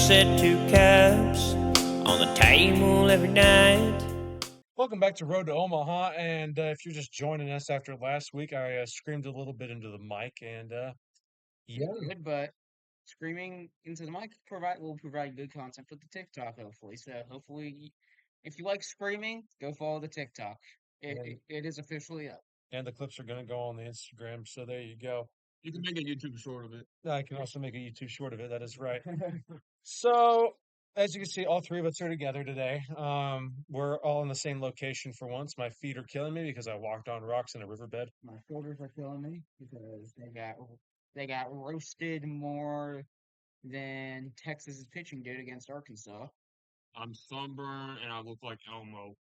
set two cups on the table every night. Welcome back to Road to Omaha, and if you're just joining us after last week, I screamed a little bit into the mic, and yeah, Good, but screaming into the mic will provide good content for the TikTok, hopefully. So hopefully, if you like screaming, go follow the TikTok. It is officially up. and the clips are going to go on the Instagram, so there you go. You can make a YouTube short of it. I can also make a YouTube short of it. That is right. So, as you can see, all three of us are together today. We're all in the same location for once. My feet are killing me because I walked on rocks in a riverbed. My shoulders are killing me because they got roasted more than Texas's pitching did against Arkansas. I'm sunburned and I look like Elmo.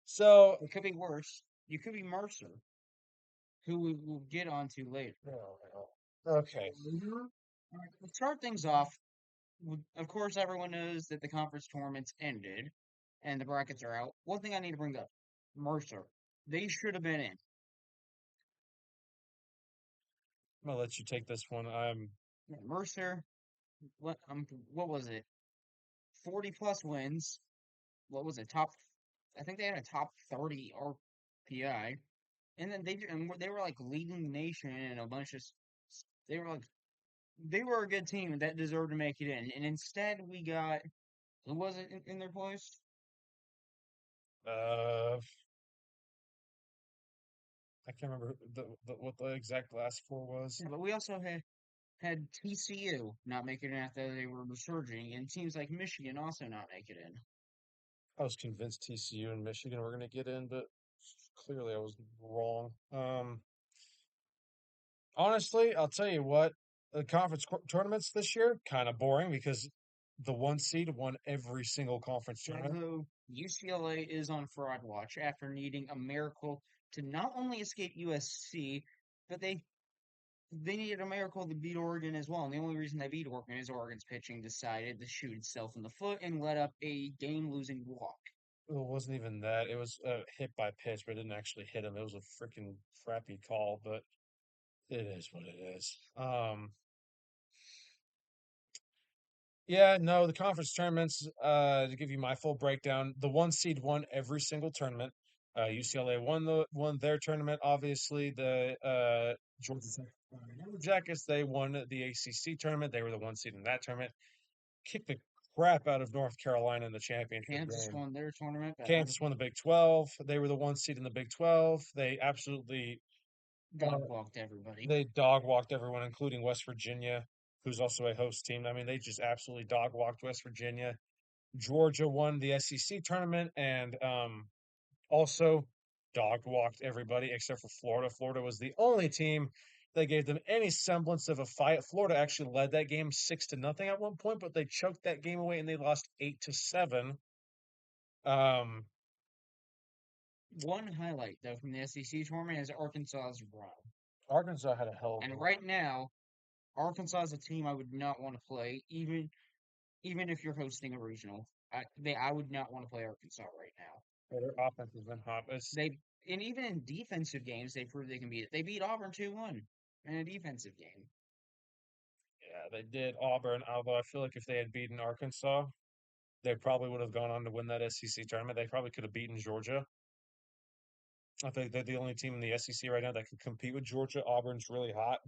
So, It could be worse. You could be Mercer, who we will get onto later. okay. All right, to start things off, of course, everyone knows that the conference tournaments ended and the brackets are out. One thing I need to bring up, Mercer. They should have been in. I'm gonna let you take this one. Yeah, Mercer, what was it? 40 plus wins. What was it? I think they had a top 30 RPI. And then they were like leading the nation and a bunch of they were like they were a good team that deserved to make it in. And instead we got who was it in their place? uh I can't remember what the exact last four was. Yeah, but we also had TCU not make it in after they were resurging, and teams like Michigan also not make it in. I was convinced TCU and Michigan were going to get in, but clearly I was wrong. Honestly, I'll tell you what, the tournaments this year kind of boring because the one seed won every single conference tournament. Although UCLA is on fraud watch after needing a miracle to not only escape USC, but they needed a miracle to beat Oregon as well. And the only reason they beat Oregon is Oregon's pitching decided to shoot itself in the foot and let up a game-losing walk. It wasn't even that. It was hit by pitch, but it didn't actually hit him. It was a freaking crappy call, but it is what it is. Yeah, no, the conference tournaments, to give you my full breakdown, the one seed won every single tournament. UCLA won their tournament. Obviously, the Georgia Tech Yellow Jackets, they won the ACC tournament. They were the one seed in that tournament. Kicked the crap out of North Carolina in the championship Kansas game. won their tournament. Kansas won the Big 12. They were the one seed in the Big 12. They absolutely Dog walked everybody. they dog walked everyone, including West Virginia, who's also a host team. I mean, they just absolutely dog walked West Virginia. Georgia won the SEC tournament and also dog walked everybody except for Florida. Florida was the only team that gave them any semblance of a fight. Florida actually led that game 6-0 at one point, but they choked that game away and they lost 8-7. One highlight though from the SEC tournament is Arkansas's run. Arkansas had a hell of a And run. right now, Arkansas is a team I would not want to play, even if you're hosting a regional. I would not want to play Arkansas right now. Their offense has been hot. And even in defensive games, they prove they can beat it. They beat Auburn 2-1 in a defensive game. Yeah, they did Auburn, although I feel like if they had beaten Arkansas, they probably would have gone on to win that SEC tournament. They probably could have beaten Georgia. I think they're the only team in the SEC right now that can compete with Georgia. Auburn's really hot.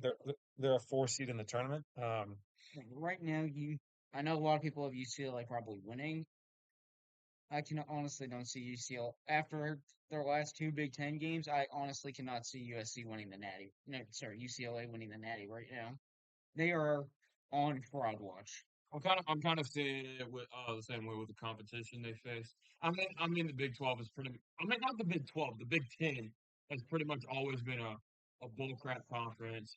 They're a 4 seed in the tournament. Right now, I know a lot of people have UCLA probably winning. I can honestly don't see UCLA after their last two Big Ten games. I honestly cannot see USC winning the Natty. No, sorry, UCLA winning the Natty right now. They are on fraud watch. I'm kind of seeing it with the same way with the competition they face. I mean the Big 12 is pretty. I mean not the Big 12, the Big 10 has pretty much always been a bull crap conference.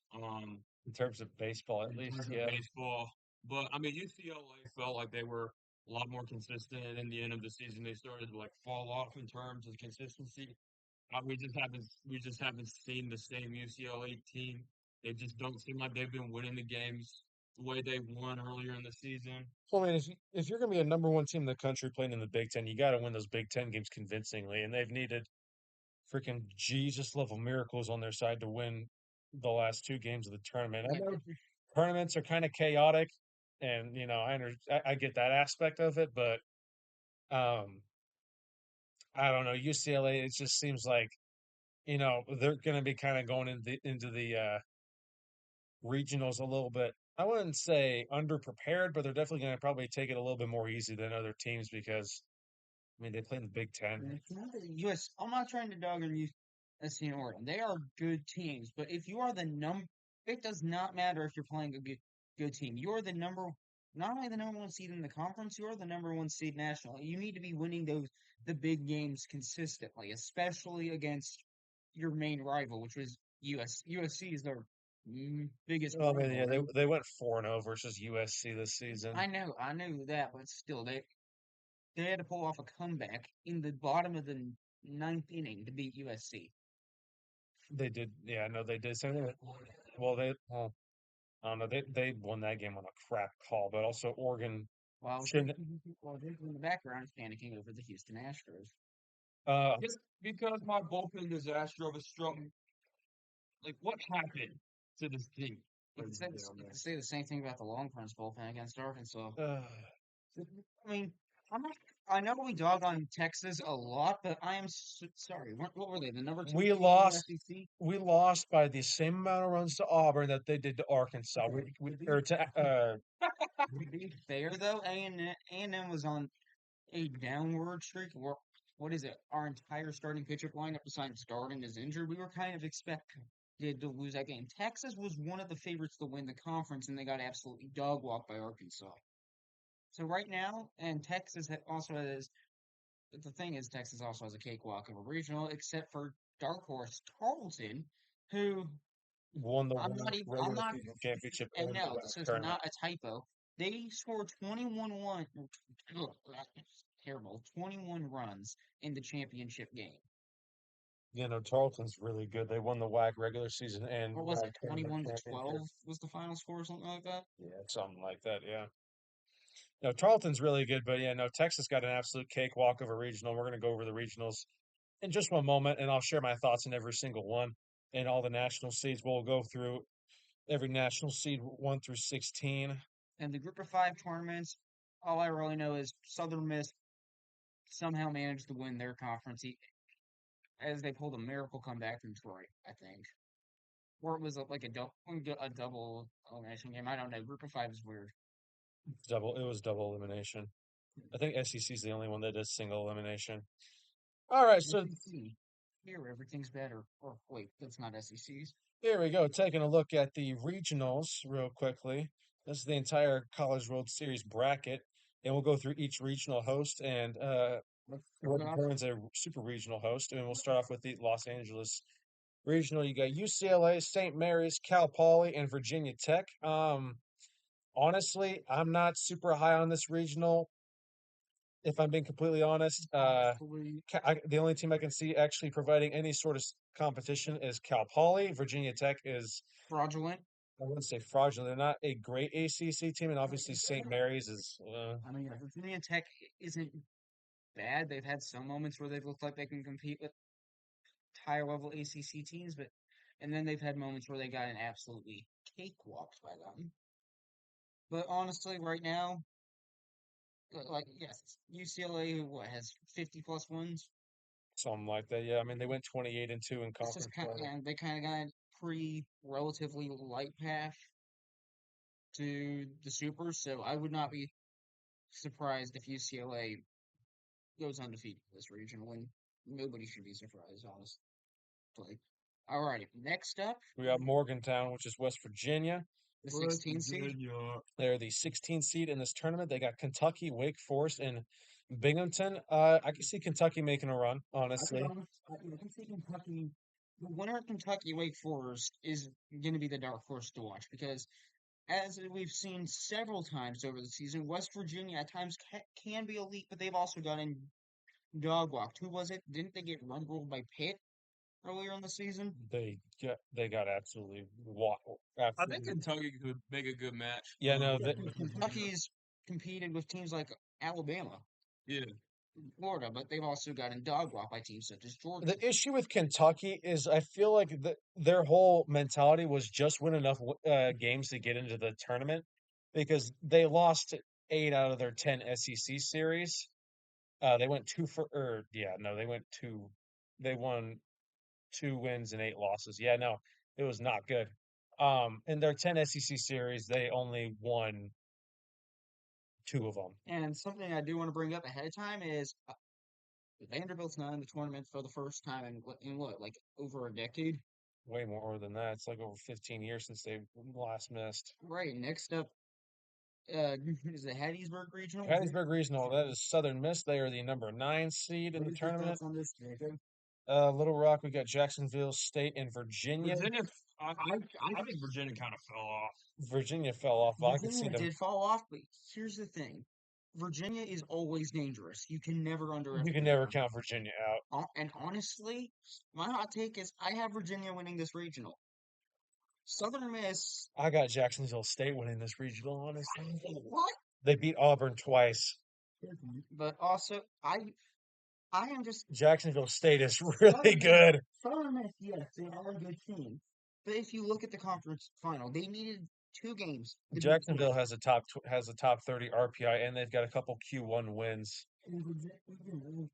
In terms of baseball, at least, yeah. Baseball, but I mean UCLA felt like they were a lot more consistent, and in the end of the season they started to like fall off in terms of consistency. We just haven't seen the same UCLA team. They just don't seem like they've been winning the games the way they won earlier in the season. Well, I mean, if you're going to be a number one team in the country playing in the Big Ten, you got to win those Big Ten games convincingly, and they've needed freaking Jesus level miracles on their side to win the last two games of the tournament. tournaments are kind of chaotic, and I get that aspect of it, but I don't know, UCLA. It just seems like they're going to be kind of going into the regionals a little bit. I wouldn't say underprepared, but they're definitely going to probably take it a little bit more easy than other teams because they play in the Big Ten. It's not the US. I'm not trying to dog on USC and Oregon. They are good teams, but if you are it does not matter if you're playing a good team. You're not only the number one seed in the conference, you're the number one seed nationally. You need to be winning the big games consistently, especially against your main rival, which was USC is their biggest Well, yeah, rival. they went 4-0 versus USC this season. I knew that, but still, they had to pull off a comeback in the bottom of the ninth inning to beat USC. They did, yeah, no, they did. Well, I don't know, they won that game on a crap call, but also Oregon While shouldn't. there's in the background panicking over the Houston Astros. Just because my bullpen disaster of a strong, like what happened to this team? You could say the same thing about the Longhorns bullpen against Arkansas. Uh, I mean, I know we dog on Texas a lot, but I am sorry. What were they? The number 2 we team in the lost. SEC? We lost by the same amount of runs to Auburn that they did to Arkansas. Or to To be fair though, A&M was on a downward streak. What is it? Our entire starting pitcher lineup besides Darden is injured. We were kind of expected to lose that game. Texas was one of the favorites to win the conference, and they got absolutely dog walked by Arkansas. So right now, and Texas also has. The thing is, Texas also has a cakewalk of a regional, except for dark horse Tarleton, who won the I'm not even. I'm regular not. season championship And and no, the this is tournament. not a typo. They scored 21 terrible 21 runs in the championship game. Tarleton's really good. They won the WAC regular season and What was WAC it? tournament 21-12 championship. was the final score, or something like that. Yeah, something like that. Yeah. No, Tarleton's really good, but yeah, no, Texas got an absolute cakewalk of a regional. We're going to go over the regionals in just one moment, and I'll share my thoughts on every single one and all the national seeds. We'll go through every national seed 1 through 16. And the Group of Five tournaments, all I really know is Southern Miss somehow managed to win their conference as they pulled a miracle comeback from Troy, I think. Or it was like a double elimination game. I don't know. Group of Five is weird. It was double elimination. I think SEC is the only one that does single elimination. All right, so SEC. Here, everything's better. Or wait, that's not SEC's. here we go. Taking a look at the regionals real quickly. This is the entire College World Series bracket, and we'll go through each regional host and what determines a super regional host. And we'll start off with the Los Angeles regional. You got UCLA, St. Mary's, Cal Poly, and Virginia Tech. Honestly, I'm not super high on this regional. If I'm being completely honest, the only team I can see actually providing any sort of competition is Cal Poly. Virginia Tech is, Fraudulent. I wouldn't say fraudulent. They're not a great ACC team, and obviously St. Mary's is. I mean, Virginia Tech isn't bad. They've had some moments where they've looked like they can compete with higher level ACC teams, and then they've had moments where they got an absolutely cakewalked by them. But honestly, right now, yes, UCLA has 50+ wins. Something like that, yeah. I mean, they went 28-2 in It's just conference play. and they kind of got a relatively light path to the Supers, so I would not be surprised if UCLA goes undefeated this regional, and nobody should be surprised, honestly. Alrighty, next up, We got Morgantown, which is West Virginia. the 16 seed. They're the 16th seed in this tournament. They got Kentucky, Wake Forest, and Binghamton. I can see Kentucky making a run, honestly. I can see Kentucky. The winner of Kentucky Wake Forest is going to be the dark horse to watch because, as we've seen several times over the season, West Virginia at times can be elite, but they've also gotten dog walked. Who was it? Didn't they get run ruled by Pitt earlier in the season? They got absolutely I think Kentucky could make a good match. Yeah, no, Kentucky's competed with teams like Alabama. Yeah. Florida, but they've also gotten dog walked by teams such as Georgia. The issue with Kentucky is I feel like their whole mentality was just win enough games to get into the tournament because they lost 8 out of their 10 SEC series. They went they went two. They won 2 wins and 8 losses. Yeah, no, it was not good. In their 10 SEC series, they only won 2 of them. And something I do want to bring up ahead of time is Vanderbilt's not in the tournament for the first time in what, like over a decade? Way more than that. It's like over 15 years since they last missed. Right. Next up, is the Hattiesburg Regional? Hattiesburg Regional, that is Southern Miss. They are the number 9 seed in the tournament. On this, Jacob? Little Rock, we got Jacksonville State and Virginia. I think Virginia kind of fell off. Virginia fell off. But I could see Virginia them. did fall off, but here's the thing: Virginia is always dangerous. You can never underestimate. You can never them. count Virginia out. And honestly, my hot take is I have Virginia winning this regional. Southern Miss. I got Jacksonville State winning this regional, honestly. What? They beat Auburn twice. But also, I am just Jacksonville State is really good. Southern Miss. Yes, they are a good team. But if you look at the conference final, they needed 2 games. Jacksonville has a top 30 RPI, and they've got a couple Q1 wins.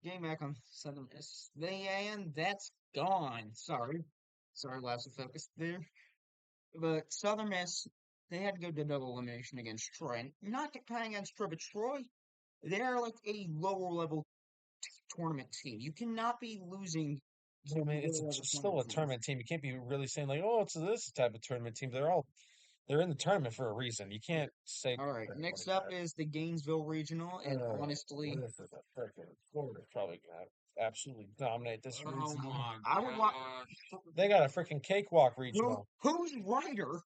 Game back on Southern Miss. And that's gone. Sorry, loss of focus there. But Southern Miss, they had to go to double elimination against Troy. And not playing against Troy, but Troy, they're like a lower level tournament team. You cannot be losing. I mean, it's still a tournament team. You can't be really saying like, "Oh, it's this type of tournament team." They're in the tournament for a reason. You can't say. All right, next up is the Gainesville Regional, and honestly, Florida's probably gonna absolutely dominate this Oh regional. my I would want. gosh. They got a freaking cakewalk regional. Who's Ryder?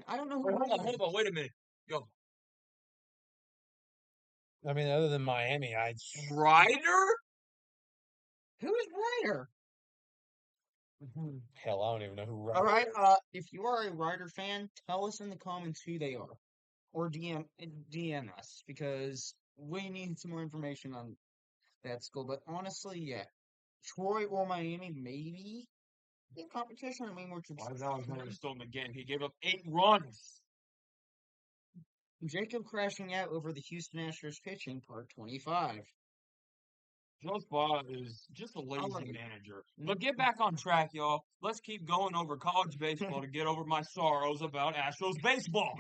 I don't know who. Hold on, wait a minute. Yo, I mean, other than Miami, Ryder? Who's Ryder? hell, I don't even know who. All right. If you are a Ryder fan, tell us in the comments who they are, or DM us because we need some more information on that school. But honestly, yeah, Troy or Miami maybe in competition. I mean, we're Why is Alexander still in the game? He gave up 8 runs. Jacob crashing out over the Houston Astros pitching, part 25. Joe Spa is just a lazy manager. But get back on track, y'all. Let's keep going over college baseball to get over my sorrows about Astros baseball.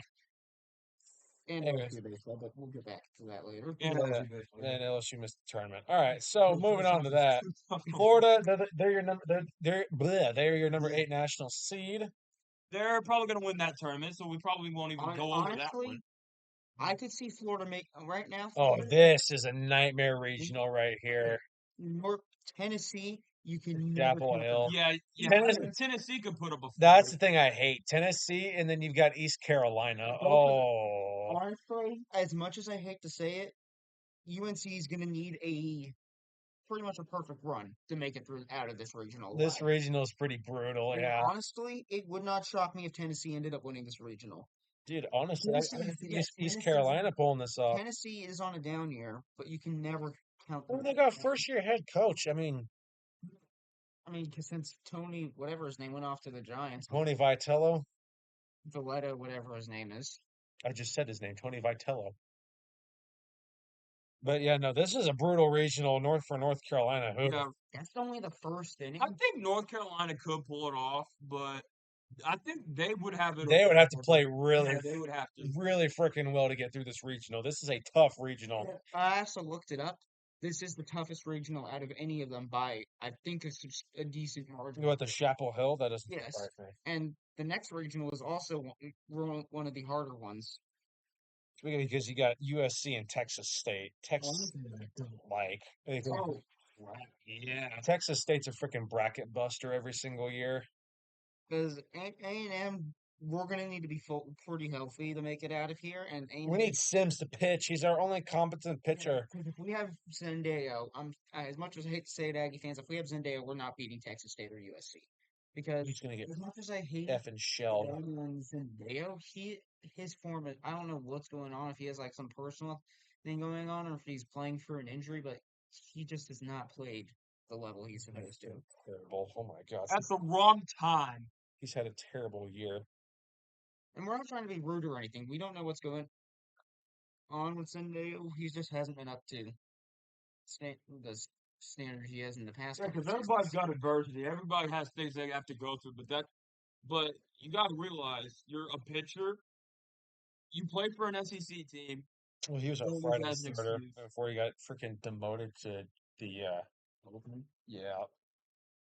And Anyways. LSU baseball, but we'll get back to that later. And LSU baseball. And LSU missed the tournament. All right, so moving on to that. Florida, they're your number. They're your number 8 national seed. They're probably going to win that tournament, so we probably won't even go over that Honestly, one. I could see Florida make right now. Oh, this is a nightmare regional right here. North Tennessee, you can Chapel never Hill. Yeah, Tennessee could put up a fight. That's the thing I hate. Tennessee, and then you've got East Carolina. Oh. Honestly, as much as I hate to say it, UNC is going to need pretty much a perfect run to make it through out of this regional. This regional is pretty brutal, And yeah. honestly, it would not shock me if Tennessee ended up winning this regional. Dude, honestly, Yes, East Carolina pulling this off. Tennessee is on a down year, but you can never count. Well, they got first-year head coach. I mean, because since Tony, whatever his name, went off to the Giants, Tony Vitello. Valletta, whatever his name is. I just said his name, Tony Vitello. But yeah, no, this is a brutal regional North Carolina. Yeah. That's only the first inning. I think North Carolina could pull it off, but I think they would have it. They would have to play really, they would have to really freaking well to get through this regional. This is a tough regional. I also looked it up. This is the toughest regional out of any of them by, I think, a decent margin. You know what, the Chapel Hill? That is yes. And the next regional is also one of the harder ones. Because you got USC and Texas State. Texas, yeah. Texas State's a freaking bracket buster every single year. Because A&M, we're going to need to be pretty healthy to make it out of here. And we need Sims to pitch. He's our only competent pitcher. If we have Zendaya, as much as I hate to say it, Aggie fans, if we have Zendaya, we're not beating Texas State or USC. Because he's going to get as much as I hate effing shelled. Zendaya, his form, I don't know what's going on, if he has like some personal thing going on or if he's playing for an injury, but he just has not played the level he's supposed to. Terrible. Oh my gosh. At the wrong time. He's had a terrible year. And we're not trying to be rude or anything. We don't know what's going on with Sendale. He just hasn't been up to the standards he has in the past. Yeah, because everybody's got adversity. Everybody has things they have to go through. But you got to realize you're a pitcher. You play for an SEC team. Well, he was our Always Friday has an starter excuse. before he got freaking demoted to the yeah.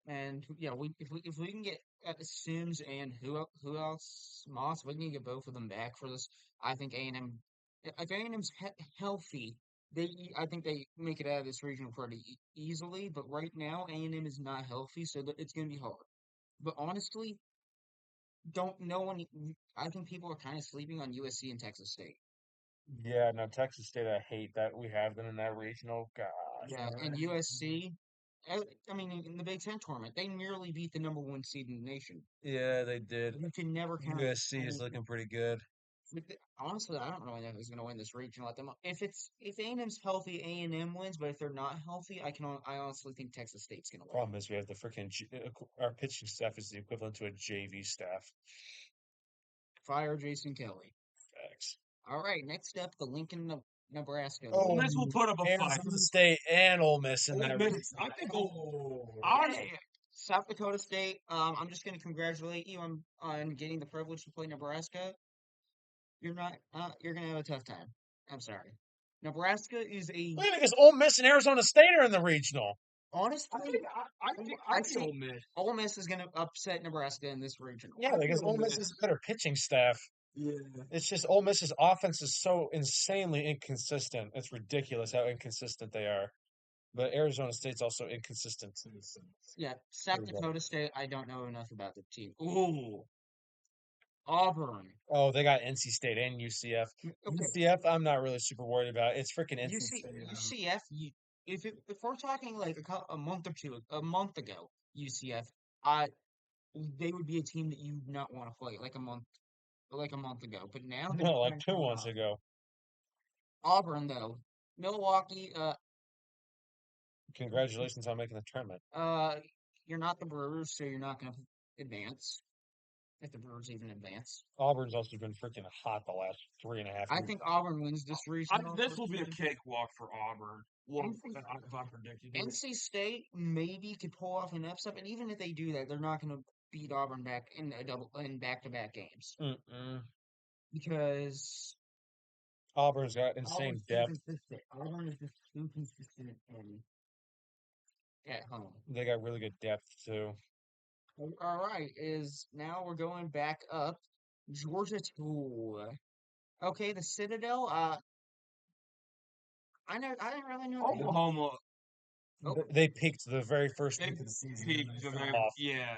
And yeah, if we can get Sims and who else Moss, we can get both of them back for this. I think A&M, if A&M's healthy, I think they make it out of this regional pretty easily. But right now, A&M is not healthy, so it's going to be hard. But honestly, I think people are kind of sleeping on USC and Texas State. Yeah, no, Texas State, I hate that we have them in that regional. Gosh. Yeah, and USC. I mean, in the Big Ten tournament, they nearly beat the number 1 seed in the nation. Yeah, they did. You can never count. USC is looking pretty good. Honestly, I don't really know who's going to win this regional at the moment. If A&M's healthy, A&M wins. But if they're not healthy, I honestly think Texas State's going to win. Problem is we have the freaking our pitching staff is the equivalent to a JV staff. Fire Jason Kelly. Facts. All right, next up, the Lincoln, Nebraska. Ole Miss will put up a fight. Arizona State and Ole Miss in Ole that Miss, region. I think honestly, South Dakota State. I'm just going to congratulate you on getting the privilege to play Nebraska. You're not. You're going to have a tough time. I'm sorry. Nebraska is a. Wait, because Ole Miss and Arizona State are in the regional. Honestly, I think Ole Miss. Ole Miss is going to upset Nebraska in this regional. Yeah, because Ole Miss has a better pitching staff. Yeah. It's just Ole Miss's offense is so insanely inconsistent. It's ridiculous how inconsistent they are. But Arizona State's also inconsistent too. So. Yeah, South Dakota State. I don't know enough about the team. Ooh, Auburn. Oh, they got NC State and UCF. Okay. UCF, I'm not really super worried about. It's freaking NC State. UCF. If we're talking like a month ago, UCF, they would be a team that you would not want to play like a month ago. But now, No, like 2 months ago. Auburn though, Milwaukee. Congratulations on making the tournament. You're not the Brewers, so you're not going to advance. If the Brewers even advance. Auburn's also been freaking hot the last 3.5 years. I think Auburn wins this regional. This will be a cakewalk for Auburn. Well, if I predicted it. NC State maybe could pull off an upset, but even if they do that, they're not going to beat Auburn back in back-to-back games. Because Auburn's got insane depth. Auburn is just too consistent at home. They got really good depth too. All right, now we're going back up. Georgia Tool. Okay, the Citadel. I didn't really know. Oklahoma. They peaked the very first week of the season. Yeah.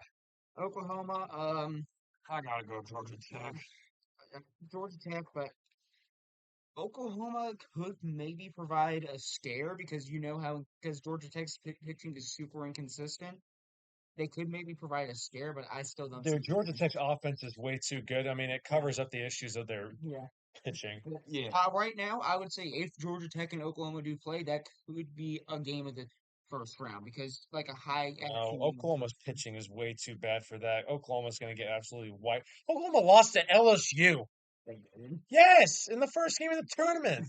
Oklahoma. I gotta go Georgia Tech. Georgia Tech, but Oklahoma could maybe provide a scare because Georgia Tech's pitching is super inconsistent. They could maybe provide a scare, but I still don't. Dude, Georgia Tech's offense is way too good. I mean, it covers up the issues of their pitching. Yeah. Right now, I would say if Georgia Tech and Oklahoma do play, that could be a game of the first round because like a high. No, Oklahoma's pitching is way too bad for that. Oklahoma's going to get absolutely wiped. Oklahoma lost to LSU. Yes, in the first game of the tournament.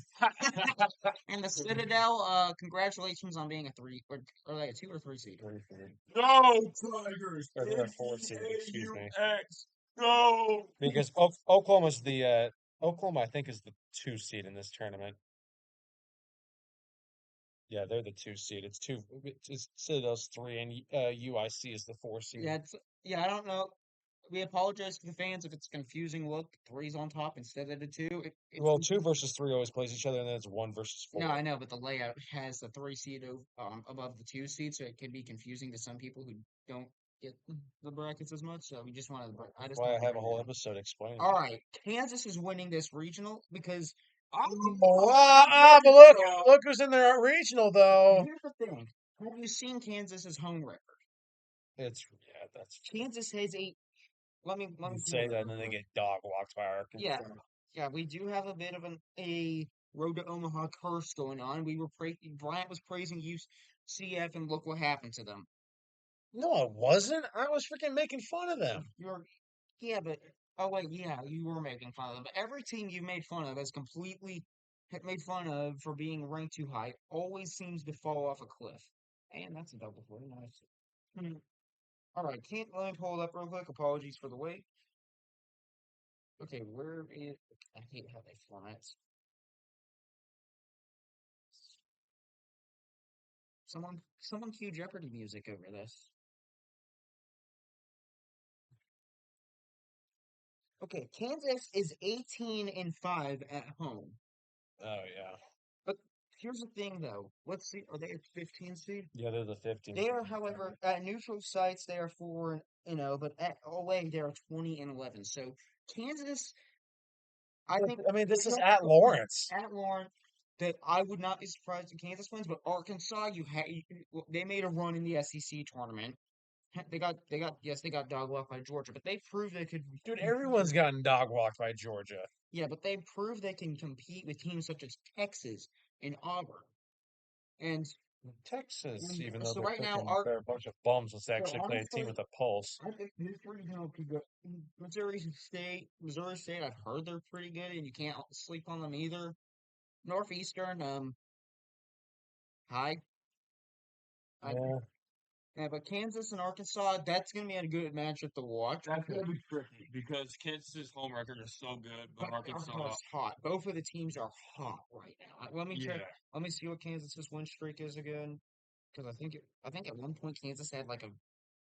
And the Citadel, congratulations on being a 3 or like a 2 or 3 seed. Go Tigers! Or they're a 4 seed, excuse me. Go! Because Oklahoma's Oklahoma, I think, is the 2 seed in this tournament. Yeah, they're the 2 seed. It's Citadel's 3, and UIC is the 4 seed. I don't know. We apologize to the fans if it's confusing. Look, 3's on top instead of the 2. Well, 2 versus 3 always plays each other, and then it's 1 versus 4. No, I know, but the layout has the 3 seed above the 2 seed, so it can be confusing to some people who don't get the brackets as much. So we just wanted to. That's why I have a whole episode explaining. All right, Kansas is winning this regional because. But look who's in their regional though. Here's the thing: have you seen Kansas's home record? That's Kansas has a. Let me say that, and then they get dog walked by Arkansas. Yeah, we do have a bit of a Road to Omaha curse going on. Bryant was praising UCF, and look what happened to them. No, I wasn't. I was freaking making fun of them. Yeah, but oh wait, yeah, you were making fun of them. But every team you made fun of has completely made fun of for being ranked too high always seems to fall off a cliff. And that's a double play. Nice. All right, can't let me pull it up real quick. Apologies for the wait. Okay, where is? I hate how they format. Someone cue Jeopardy music over this. Okay, Kansas is 18-5 at home. Oh yeah. But here's the thing, though. Let's see. Are they a 15 seed? Yeah, they're the 15. They are, however, at neutral sites they are 4-0, but at away they are 20-11. So Kansas, I think. I mean, this is Yeah, at Lawrence. At Lawrence, that I would not be surprised if Kansas wins. But Arkansas, they made a run in the SEC tournament. They got dog walked by Georgia, but they proved they could. Dude, everyone's gotten dog walked by Georgia. Yeah, but they proved they can compete with teams such as Texas and Auburn. And Texas, even though so right now, they're a bunch of bums, let's actually play a team with a pulse. I think history, could go. Missouri State, I've heard they're pretty good, and you can't sleep on them either. Northeastern, high. Yeah, but Kansas and Arkansas, that's going to be a good matchup to watch. That's going to be tricky because Kansas's home record is so good, but Arkansas is hot. Both of the teams are hot right now. Let me check. Yeah. Let me see what Kansas's win streak is again, because I think at one point Kansas had like a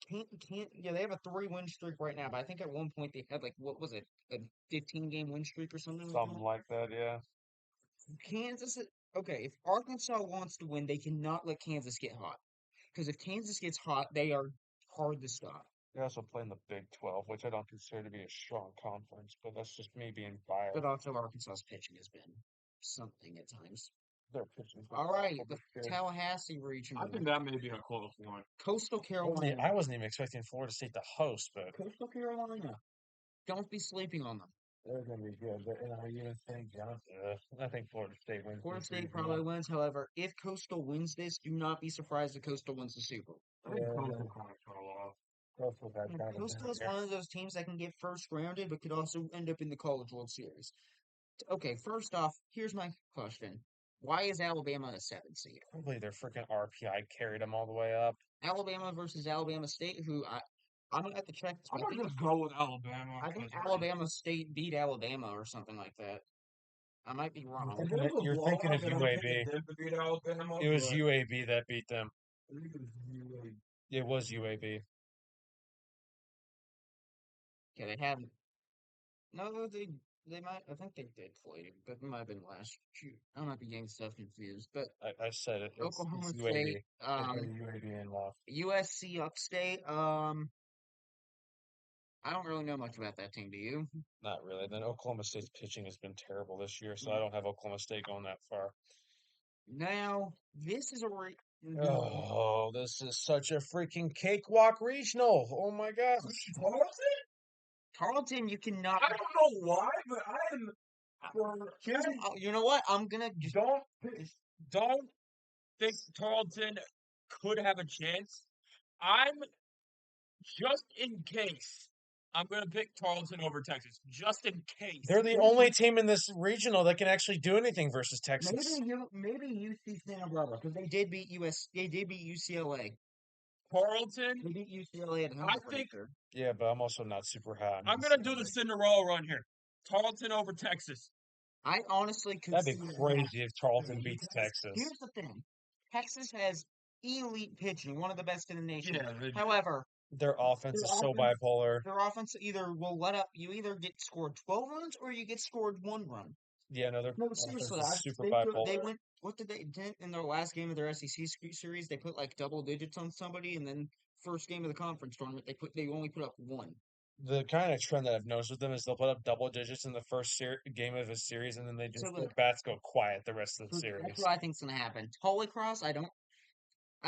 yeah, they have a 3-win streak right now, but I think at one point they had like, what was it, a 15-game win streak or something? Something like that, yeah. Okay, if Arkansas wants to win, they cannot let Kansas get hot. Because if Kansas gets hot, they are hard to stop. They also play in the Big 12, which I don't consider to be a strong conference, but that's just me being biased. But also Arkansas's pitching has been something at times. Their pitching. All right, the Tallahassee region. I think that may be a close one. Coastal Carolina. I wasn't even expecting Florida State to host, but Coastal Carolina. Don't be sleeping on them. They're going to be good. And I even think I think Florida State wins. Florida State probably wins. However, if Coastal wins this, do not be surprised if Coastal wins the Super Bowl. I think Coastal kind of fell off. Coastal is one of those teams that can get first rounded, but could also end up in the College World Series. Okay, first off, here's my question. Why is Alabama a 7 seed? Probably their freaking RPI carried them all the way up. Alabama versus Alabama State, who I'm gonna have to check. I'm gonna just go with Alabama. I think Alabama State beat Alabama or something like that. I might be wrong. You're thinking of UAB. It was UAB that beat them. It was UAB. Yeah, they haven't. No, they might. I think they did play, but it might have been last. Shoot, I might be getting stuff confused. But I said it. Oklahoma it's State, UAB and lost. USC Upstate. I don't really know much about that team. Do you? Not really. Then Oklahoma State's pitching has been terrible this year, so I don't have Oklahoma State going that far. Now, this is Oh, this is such a freaking cakewalk regional. Oh my gosh. Tarleton, you cannot. I don't know why, but I am. You know what? I'm gonna Don't think Tarleton could have a chance. I'm just in case. I'm gonna pick Tarleton over Texas, just in case. They're the only team in this regional that can actually do anything versus Texas. Maybe UC Santa Barbara because they did beat UCLA. Tarleton. They beat UCLA at home. I think. Yeah, but I'm also not super high. I'm gonna do the Cinderella run here. Tarleton over Texas. I honestly could. That'd be crazy if Tarleton beats Texas. Here's the thing: Texas has elite pitching, one of the best in the nation. Yeah, However, their offense is so bipolar. Their offense will you either get scored 12 runs or you get scored 1 run. Yeah, no, seriously, super bipolar. They went. What did they did in their last game of their SEC series? They put like double digits on somebody, and then first game of the conference tournament, they only put up 1. The kind of trend that I've noticed with them is they'll put up double digits in the first game of a series, and then they just their bats go quiet the rest of the series. That's what I think's gonna happen. Holy Cross, I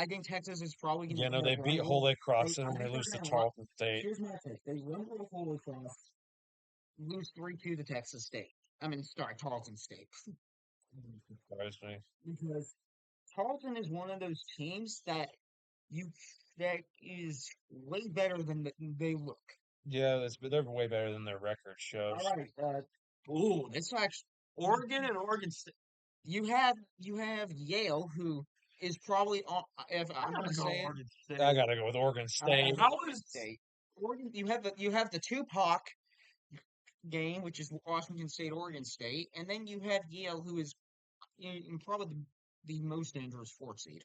think Texas is probably going to. Yeah, no, they beat Holy Cross and then they lose to Tarleton State. Here's my take: they run with Holy Cross, lose 3-2 to Texas State. Tarleton State. Surprised me. because Tarleton is one of those teams that is way better than they look. Yeah, they're way better than their record shows. All right. Ooh, this actually Oregon and Oregon State. you have Yale, who is probably on. If I'm gotta gonna go say it, Oregon State. I gotta go with Oregon State. How is State. Oregon, you have the Tupac game, which is Washington State, Oregon State, and then you have Yale, who is probably the most dangerous fourth seed.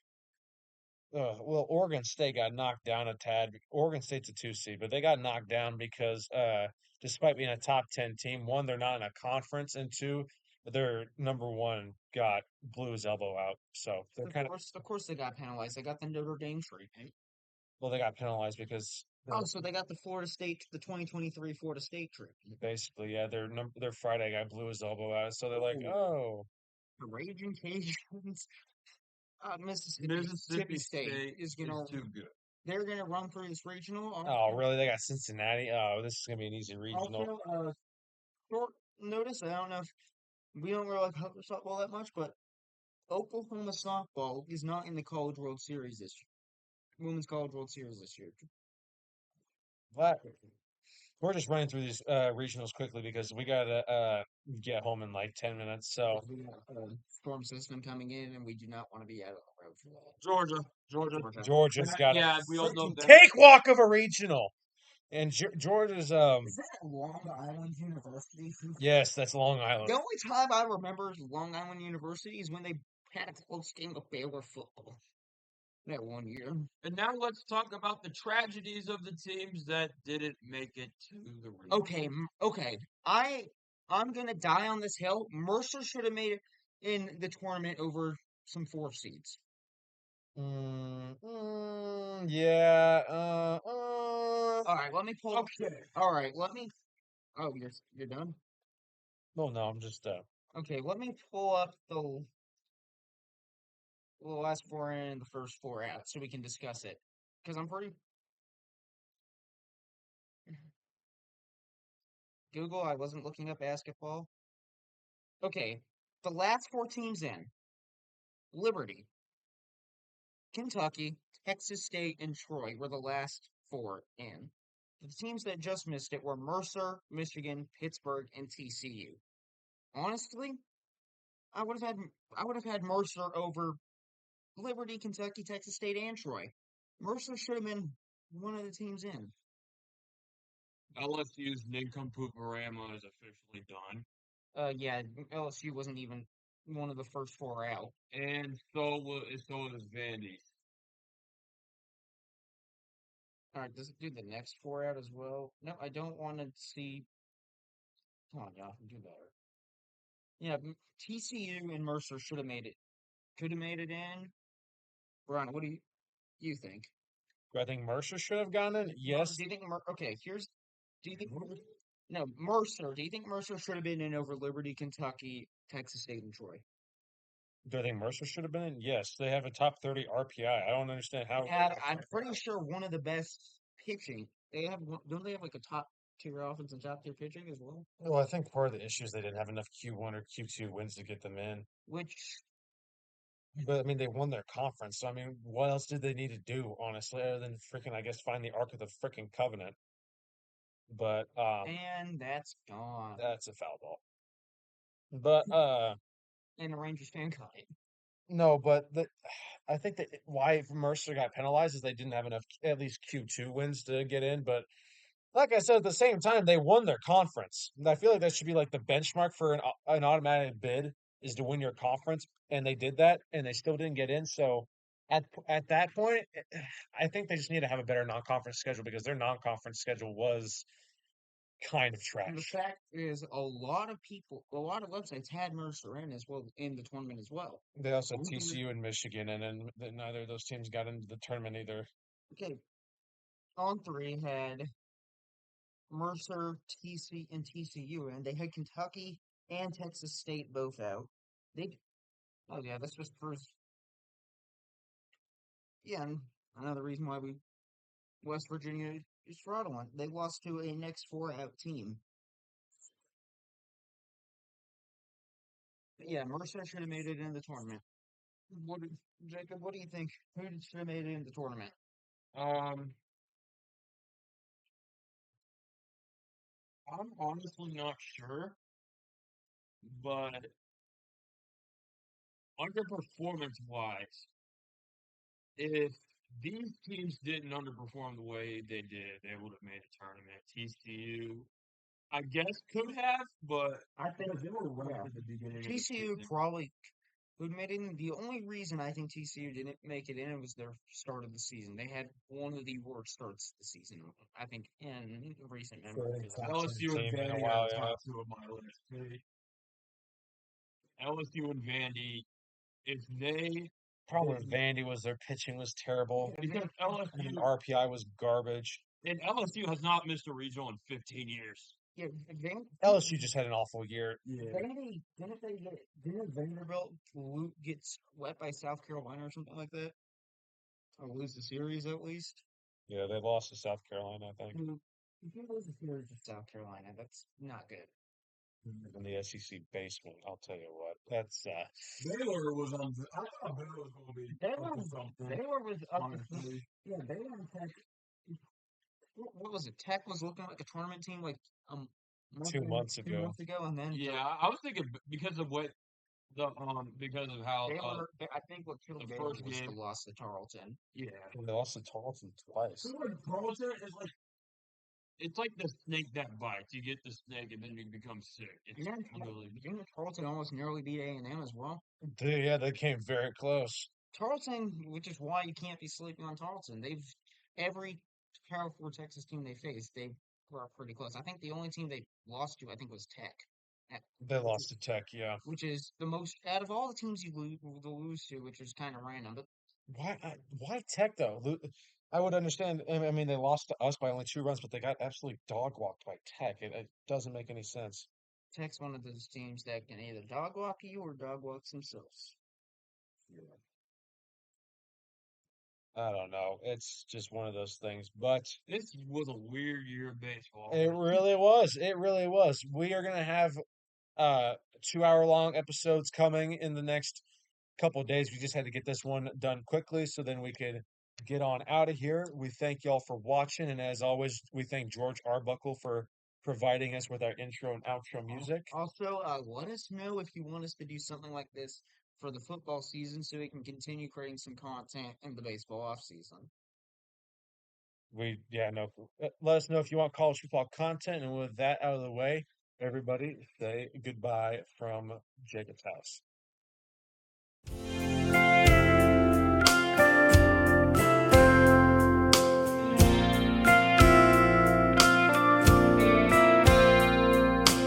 Well, Oregon State got knocked down a tad. Oregon State's a 2 seed, but they got knocked down because despite being a top 10 team, one, they're not in a conference, and two, their number one blew his elbow out. So they're Of course, they got penalized. They got the Notre Dame treatment. well, they got penalized because Oh, so they got the 2023 Florida State treatment. basically, yeah, their Friday guy blew his elbow out. So they're like, Ooh. oh, The Raging Cajuns. Mississippi State is gonna. too good. They're gonna run through this regional. oh, really? They got Cincinnati. Oh, this is gonna be an easy regional. Also, short notice. I don't know if we don't really like softball that much, but Oklahoma softball is not in the College World Series this year. Women's College World Series this year. But we're just running through these regionals quickly because we gotta get home in like 10 minutes. So We got a storm system coming in, and we do not want to be out of the road for that. Georgia. Georgia's got Yeah, a we all know freaking that. cakewalk of a regional, and Georgia's Is that Long Island University? yes, that's Long Island. The only time I remember Long Island University is when they had a close game of Baylor football. That 1 year. And now let's talk about the tragedies of the teams that didn't make it to the region. Okay. I'm gonna die on this hill. Mercer should have made it in the tournament over some 4 seeds. Yeah. All right, let me pull. Okay. All right, let me. Oh, you're done. Well, no, I'm just Okay, let me pull up the last 4 in and the first 4 out so we can discuss it. Because I'm pretty. Google, I wasn't looking up basketball. Okay, the last 4 teams in Liberty, Kentucky, Texas State, and Troy were the last 4 in. The teams that just missed it were Mercer, Michigan, Pittsburgh, and TCU. Honestly, I would have had Mercer over Liberty, Kentucky, Texas State, and Troy. Mercer should have been one of the teams in. LSU's Nincompoop-Rama is officially done. Yeah, LSU wasn't even one of the first 4 out. And so is Vandy. Alright, does it do the next 4 out as well? No, I don't want to see. Come on, y'all, do better. Yeah, TCU and Mercer should have made it. Could have made it in. Brian, what do you think? Do I think Mercer should have gone in? Yes. Do you think okay, do you think no, Mercer, do you think Mercer should have been in over Liberty, Kentucky, Texas State, and Troy? Do I think Mercer should have been in? Yes. They have a top 30 RPI. I don't understand how. Yeah, I'm pretty sure one of the best pitching. Don't they have like a top tier offense and top tier pitching as well? Well, I think part of the issue is they didn't have enough Q1 or Q2 wins to get them in. But I mean, they won their conference. So I mean, what else did they need to do, honestly, other than freaking, I guess, find the Ark of the freaking Covenant? But and that's gone. that's a foul ball. But And the Rangers fan caught it. no, but I think that why Mercer got penalized is they didn't have enough, at least Q2 wins to get in. But like I said, at the same time, they won their conference. And I feel like that should be like the benchmark for an automatic bid is to win your conference, and they did that, and they still didn't get in. So at that point, I think they just need to have a better non-conference schedule because their non-conference schedule was kind of And the trash. fact is, a lot of websites had Mercer in as well in the tournament as well. They also had TCU and Michigan, and then neither of those teams got into the tournament either. Okay, on 3 had Mercer, and TCU, and they had Kentucky and Texas State both out. Oh yeah, this was first. Yeah, and another reason why West Virginia is fraudulent. They lost to a next 4 out team. Yeah, Mercer should have made it in the tournament. Jacob, what do you think? Who should have made it in the tournament? I'm honestly not sure, but underperformance wise, if these teams didn't underperform the way they did, they would have made a tournament. TCU, I guess, could have, but I think they were rough at the beginning of the TCU season. probably would have made it in. The only reason I think TCU didn't make it in was their start of the season. They had one of the worst starts of the season, I think, in recent memory. LSU and team in a Vandy while, are the yeah. top two of my list. Too. LSU and Vandy, if they Problem with Vandy was their pitching was terrible. because And LSU RPI was garbage. and LSU has not missed a regional in 15 years. Yeah, LSU just had an awful year. Didn't Vanderbilt get swept by South Carolina or something like that? Or lose the series at least? Yeah, they lost to South Carolina, I think, If you lose the series to South Carolina, that's not good. in the SEC basement. I'll tell you what. That's Baylor was on. I thought Baylor was going to be up to something. Baylor was up to honestly. yeah, Baylor and Tech. What was it? Tech was looking like a tournament team like 2 months 2 ago. months ago, and then Yeah, I was thinking because of what the because of how Baylor. I think what killed the Baylor first was the game. loss to Tarleton. Yeah. They lost to Tarleton twice. Tarleton is like it's like the snake that bites. You get the snake and then you become sick. It's really Didn't Tarleton almost nearly beat A&M as well? They came very close. Tarleton, which is why you can't be sleeping on Tarleton. Every Power 4 Texas team they faced, they were pretty close. I think the only team they lost to, I think, was Tech. They lost to Tech, yeah. Which is the most out of all the teams you lose to, which is kind of random. But Why Tech though? I would understand. I mean, they lost to us by only 2 runs, but they got absolutely dog walked by Tech. It doesn't make any sense. Tech's one of those teams that can either dog walk you or dog walk themselves. I don't know. It's just one of those things. But this was a weird year of baseball. it really was. It really was. We are gonna have 2-hour-long episodes coming in the next couple of days. We just had to get this one done quickly so then we could get on out of here. We thank y'all for watching, and as always, we thank George Arbuckle for providing us with our intro and outro music. Also, let us know if you want us to do something like this for the football season so we can continue creating some content in the baseball off season. Let us know if you want college football content, and with that out of the way, everybody say goodbye from Jacob's house.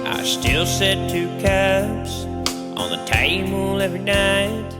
I still set 2 cups on the table every night.